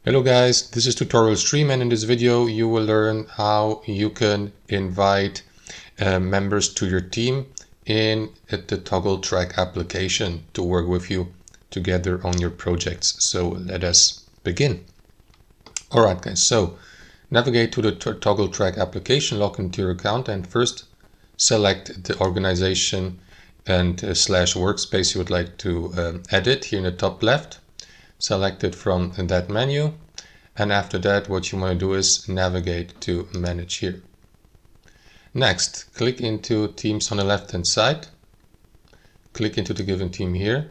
Hello guys, this is Tutorial Stream, and in this video you will learn how you can invite members to your team in the Toggl Track application to work with you together on your projects. So let us begin. Alright guys, so navigate to the Toggl Track application, log into your account, and first select the organization and slash workspace you would like to edit here in the top left. Select it from that menu, and after that what you want to do is navigate to manage here. Next, click into teams on the left hand side, click into the given team here,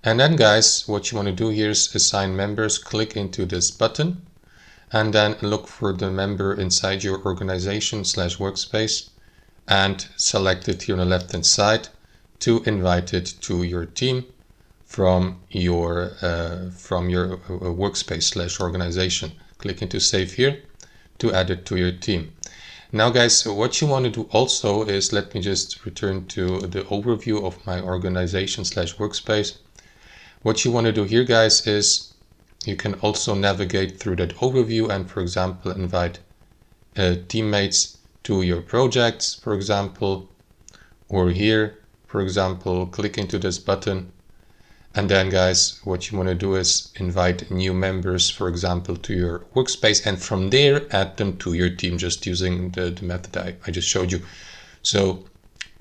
and then guys what you want to do here is assign members. Click into this button and then look for the member inside your organization slash workspace and select it here on the left hand side to invite it to your team from your workspace slash organization. Click into save here to add it to your team. Now guys, what you want to do also is, let me just return to the overview of my organization slash workspace. What you want to do here guys is you can also navigate through that overview and, for example, invite teammates to your projects, for example, or here, for example, click into this button. And then guys, what you want to do is invite new members, for example, to your workspace, and from there add them to your team just using the method I just showed you. So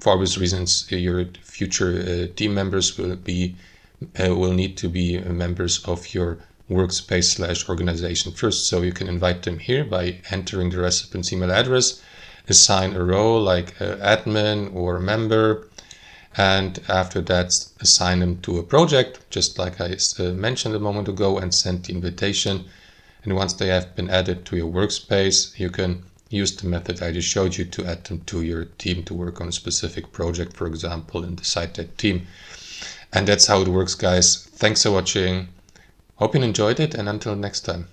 for obvious reasons, your future team members will need to be members of your workspace slash organization first. So you can invite them here by entering the recipient's email address, assign a role like admin or member, and after that assign them to a project, just like I mentioned a moment ago, and send the invitation. And once they have been added to your workspace, you can use the method I just showed you to add them to your team to work on a specific project, for example, and decide that team. And that's how it works guys. Thanks for watching. Hope you enjoyed it, and until next time.